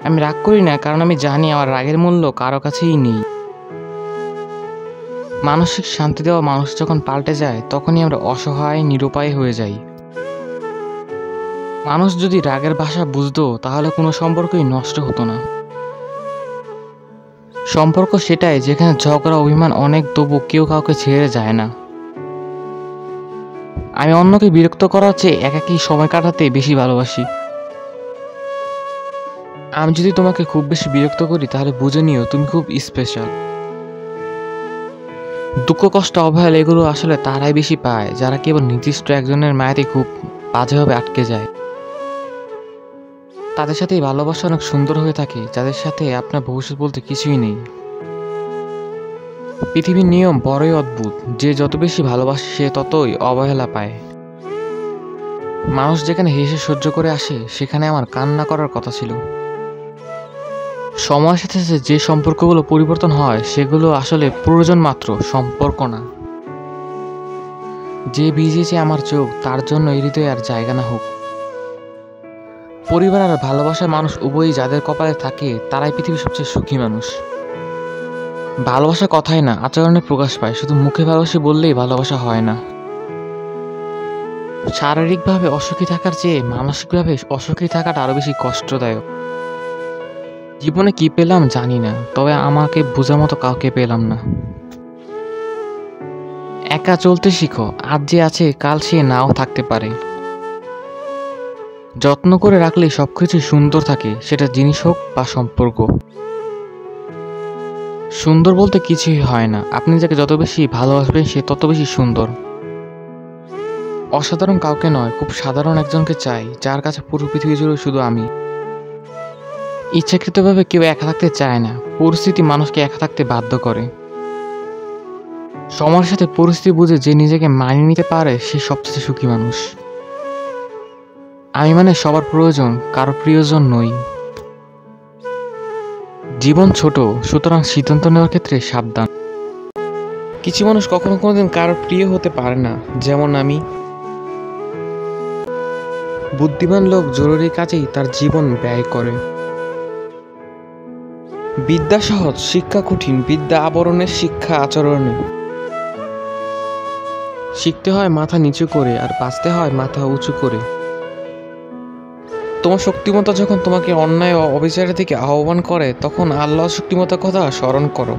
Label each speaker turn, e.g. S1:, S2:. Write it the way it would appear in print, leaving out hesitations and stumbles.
S1: আমি রাগ করি না, কারণ আমি জানি আমার রাগের মূল্য কারো কাছেই নেই। মানসিক শান্তি দেওয়া মানুষ যখন পাল্টে যায়, তখনই আমরা অসহায়, নিরুপায় হয়ে যাই। মানুষ যদি রাগের ভাষা বুঝতো, তাহলে কোনো সম্পর্কই নষ্ট হতো না। সম্পর্ক সেটাই যেখানে ঝগড়া, অভিমান অনেক, তবু কেউ কাউকে ছেড়ে যায় না। আমি অন্যকে বিরক্ত করার চেয়ে একাকী সময় কাটাতে বেশি ভালোবাসি। আমি যদি তোমাকে খুব বেশি বিরক্ত করি, তাহলে বুঝে নিও তুমি খুব স্পেশাল। দুঃখ, কষ্ট, অবহেলা এগুলো আসলে তারাই বেশি পায় যারা কেবল নির্দিষ্ট একজনের মায়াতে খুব বাজেভাবে আটকে যায়। তাদের সাথেই ভালোবাসা অনেক সুন্দর হয়ে থাকে, যাদের সাথে আপনার ভবিষ্যৎ বলতে কিছুই নেই। পৃথিবীর নিয়ম বড়ই অদ্ভুত, যে যত বেশি ভালোবাসে সে ততই অবহেলা পায়। মানুষ যেখানে হেসে সহ্য করে আসে, সেখানে আমার কান্না করার কথা ছিল। সময়ের সাথে সাথে যে সম্পর্কগুলো পরিবর্তন হয়, সেগুলো আসলে প্রয়োজন মাত্র, সম্পর্ক না। যে ভিজেছে আমার চোখ, তার জন্য এই হৃদয়ে আর জায়গা না হোক। পরিবার আর ভালোবাসার মানুষ উভয়ই যাদের কপালে থাকে, তারাই পৃথিবীর সবচেয়ে সুখী মানুষ। ভালোবাসা কথাই না, আচরণে প্রকাশ পায়। শুধু মুখে ভালোবাসি বললেই ভালোবাসা হয় না। শারীরিকভাবে অসুখী থাকার চেয়ে মানসিকভাবে অসুখী থাকাটা আরো বেশি কষ্টদায়ক। জীবনে কি পেলাম জানি না, তবে আমাকে বোঝার মতো কাউকে পেলাম না। একা চলতে শিখো, আজ যে আছে কাল সে নাও থাকতে পারে। যত্ন করে রাখলে সবকিছু সুন্দর থাকে, সেটা জিনিস হোক বা সম্পর্ক। সুন্দর বলতে কিছুই হয় না, আপনি যাকে যত বেশি ভালোবাসবেন সে তত বেশি সুন্দর। অসাধারণ কাউকে নয়, খুব সাধারণ একজনকে চাই, যার কাছে পুরো পৃথিবী জুড়ে শুধু আমি। ইচ্ছাকৃতভাবে কেউ একা থাকতে চায় না, পরিস্থিতি মানুষকে একা থাকতে বাধ্য করে। সময়ের সাথে পরিস্থিতি বুঝে যে নিজেকে মানিয়ে নিতে পারে, সে সবচেয়ে সুখী মানুষ। আমি মানে সবার প্রয়োজন, কারো প্রিয়জন নই। জীবন ছোট, সুতরাং সিদ্ধান্ত নেওয়ার ক্ষেত্রে সাবধান। কিছু মানুষ কখনো কোনোদিন কারো প্রিয় হতে পারে না, যেমন আমি। বুদ্ধিমান লোক জরুরি কাজেই তার জীবন ব্যয় করে। বিদ্যা সহজ, শিক্ষা কঠিন, বিদ্যা আবরণের, শিক্ষা আচরণে। শিখতে হয় মাথা নিচু করে, আর বাঁচতে হয় মাথা উঁচু করে। তোমার শক্তিমত্তা যখন তোমাকে অন্যায় ও অবিচারের দিকে আহ্বান করে, তখন আল্লাহ শক্তিমত্তার কথা স্মরণ করো।